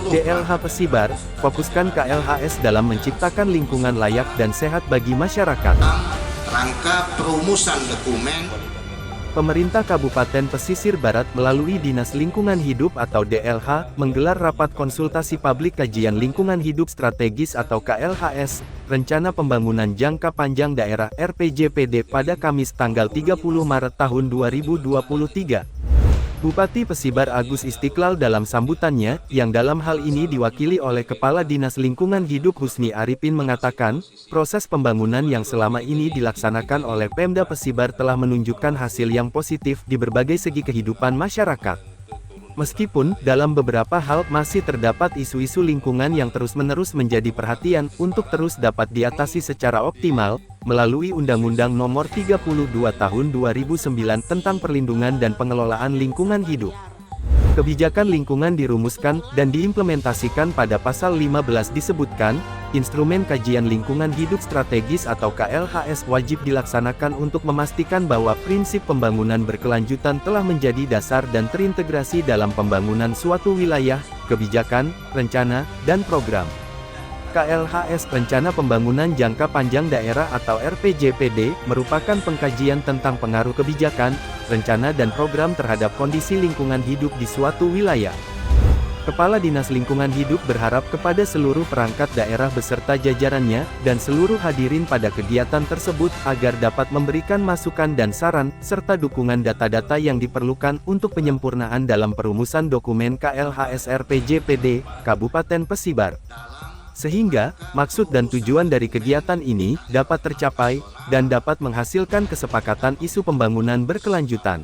DLH Pesibar, fokuskan KLHS dalam menciptakan lingkungan layak dan sehat bagi masyarakat. Rangka perumusan dokumen. Pemerintah Kabupaten Pesisir Barat melalui Dinas Lingkungan Hidup atau DLH, menggelar rapat konsultasi publik kajian lingkungan hidup strategis atau KLHS, Rencana Pembangunan Jangka Panjang Daerah RPJPD pada Kamis tanggal 30 Maret tahun 2023. Bupati Pesibar Agus Istiqlal dalam sambutannya, yang dalam hal ini diwakili oleh Kepala Dinas Lingkungan Hidup Husni Arifin mengatakan, proses pembangunan yang selama ini dilaksanakan oleh Pemda Pesibar telah menunjukkan hasil yang positif di berbagai segi kehidupan masyarakat. Meskipun, dalam beberapa hal masih terdapat isu-isu lingkungan yang terus-menerus menjadi perhatian untuk terus dapat diatasi secara optimal, melalui Undang-Undang Nomor 32 Tahun 2009 tentang Perlindungan dan Pengelolaan Lingkungan Hidup. Kebijakan lingkungan dirumuskan dan diimplementasikan pada pasal 15 disebutkan, instrumen kajian lingkungan hidup strategis atau KLHS wajib dilaksanakan untuk memastikan bahwa prinsip pembangunan berkelanjutan telah menjadi dasar dan terintegrasi dalam pembangunan suatu wilayah, kebijakan, rencana, dan program. KLHS Rencana Pembangunan Jangka Panjang Daerah atau RPJPD, merupakan pengkajian tentang pengaruh kebijakan, rencana dan program terhadap kondisi lingkungan hidup di suatu wilayah. Kepala Dinas Lingkungan Hidup berharap kepada seluruh perangkat daerah beserta jajarannya, dan seluruh hadirin pada kegiatan tersebut, agar dapat memberikan masukan dan saran, serta dukungan data-data yang diperlukan untuk penyempurnaan dalam perumusan dokumen KLHS RPJPD, Kabupaten Pesibar. Sehingga, maksud dan tujuan dari kegiatan ini, dapat tercapai, dan dapat menghasilkan kesepakatan isu pembangunan berkelanjutan.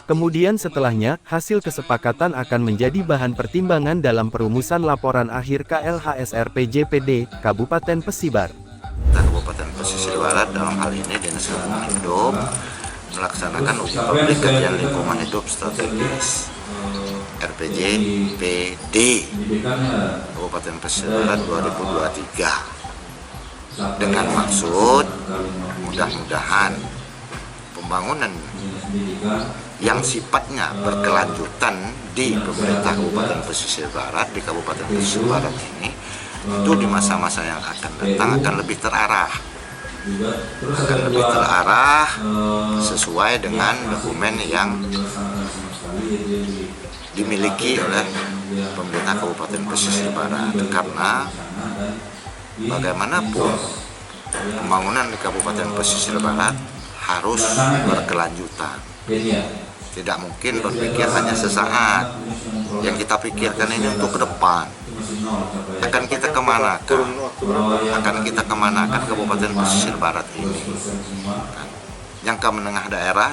Kemudian setelahnya, hasil kesepakatan akan menjadi bahan pertimbangan dalam perumusan laporan akhir KLHS RPJPD, Kabupaten Pesibar. Kabupaten Pesisir Barat dalam hal ini Dinas Lingkungan Hidup melaksanakan uji publik kajian lingkungan hidup strategis RPJPD Kabupaten Pesisir Barat 2023 dengan maksud mudah-mudahan pembangunan yang sifatnya berkelanjutan di pemerintah Kabupaten Pesisir Barat, di Kabupaten Pesisir Barat ini, itu di masa-masa yang akan datang akan lebih terarah, sesuai dengan dokumen yang dimiliki oleh pemerintah Kabupaten Pesisir Barat. Karena bagaimanapun pembangunan di Kabupaten Pesisir Barat harus berkelanjutan. Tidak mungkin berpikir hanya sesaat. Yang kita pikirkan ini untuk ke depan. Akan kita kemanakan? Kabupaten Pesisir Barat ini? Jangka menengah daerah,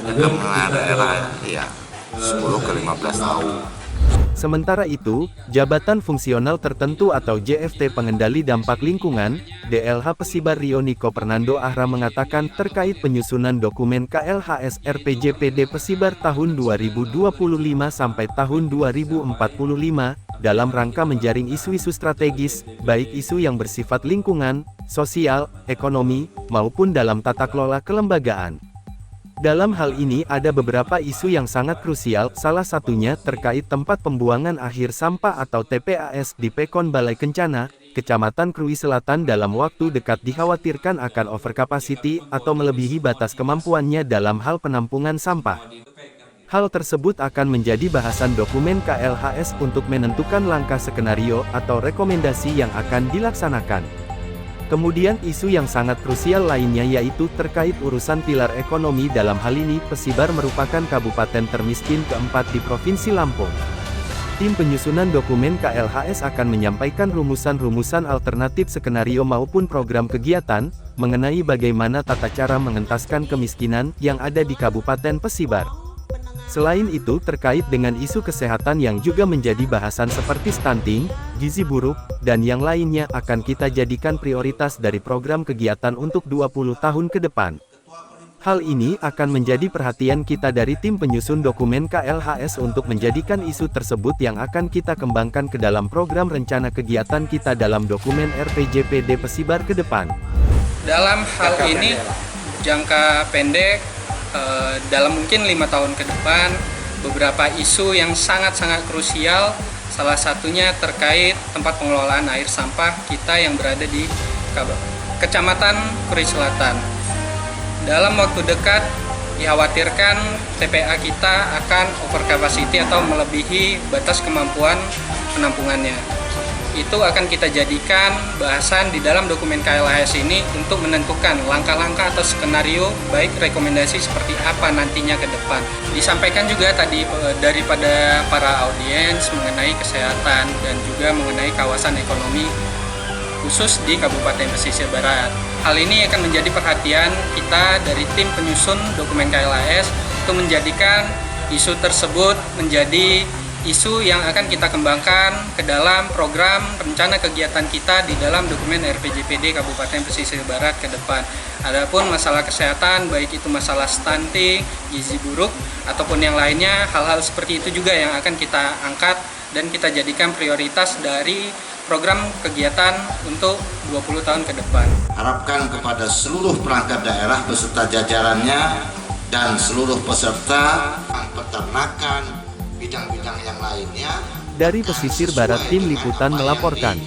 ya 10 ke 15 tahun. Sementara itu, Jabatan Fungsional Tertentu atau JFT Pengendali Dampak Lingkungan, DLH Pesibar Rio Niko Fernando Ahra mengatakan terkait penyusunan dokumen KLHS RPJPD Pesibar tahun 2025 sampai tahun 2045, dalam rangka menjaring isu-isu strategis, baik isu yang bersifat lingkungan, sosial, ekonomi, maupun dalam tata kelola kelembagaan. Dalam hal ini ada beberapa isu yang sangat krusial, salah satunya terkait tempat pembuangan akhir sampah atau TPAS di Pekon Balai Kencana, Kecamatan Krui Selatan dalam waktu dekat dikhawatirkan akan overcapacity atau melebihi batas kemampuannya dalam hal penampungan sampah. Hal tersebut akan menjadi bahasan dokumen KLHS untuk menentukan langkah skenario atau rekomendasi yang akan dilaksanakan. Kemudian isu yang sangat krusial lainnya yaitu terkait urusan pilar ekonomi. Dalam hal ini Pesibar merupakan kabupaten termiskin keempat di Provinsi Lampung. Tim penyusunan dokumen KLHS akan menyampaikan rumusan-rumusan alternatif skenario maupun program kegiatan, mengenai bagaimana tata cara mengentaskan kemiskinan yang ada di Kabupaten Pesibar. Selain itu terkait dengan isu kesehatan yang juga menjadi bahasan seperti stunting, gizi buruk, dan yang lainnya akan kita jadikan prioritas dari program kegiatan untuk 20 tahun ke depan. Hal ini akan menjadi perhatian kita dari tim penyusun dokumen KLHS untuk menjadikan isu tersebut yang akan kita kembangkan ke dalam program rencana kegiatan kita dalam dokumen RPJPD Pesibar ke depan. Dalam hal ini, jangka pendek, dalam mungkin 5 tahun ke depan, beberapa isu yang sangat-sangat krusial Salah satunya terkait tempat pengelolaan air sampah kita yang berada di Kecamatan Puri Selatan. Dalam waktu dekat dikhawatirkan TPA kita akan over capacity atau melebihi batas kemampuan penampungannya. Itu akan kita jadikan bahasan di dalam dokumen KLHS ini untuk menentukan langkah-langkah atau skenario baik rekomendasi seperti apa nantinya ke depan. Disampaikan juga tadi daripada para audiens mengenai kesehatan dan juga mengenai kawasan ekonomi khusus di Kabupaten Pesisir Barat. Hal ini akan menjadi perhatian kita dari tim penyusun dokumen KLHS untuk menjadikan isu tersebut menjadi isu yang akan kita kembangkan ke dalam program rencana kegiatan kita di dalam dokumen RPJPD Kabupaten Pesisir Barat ke depan. Adapun masalah kesehatan, baik itu masalah stunting, gizi buruk, ataupun yang lainnya, hal-hal seperti itu juga yang akan kita angkat dan kita jadikan prioritas dari program kegiatan untuk 20 tahun ke depan. Harapkan kepada seluruh perangkat daerah beserta jajarannya dan seluruh peserta peternakan, bidang-bidang yang lainnya. Dari Pesisir Barat, tim liputan melaporkan.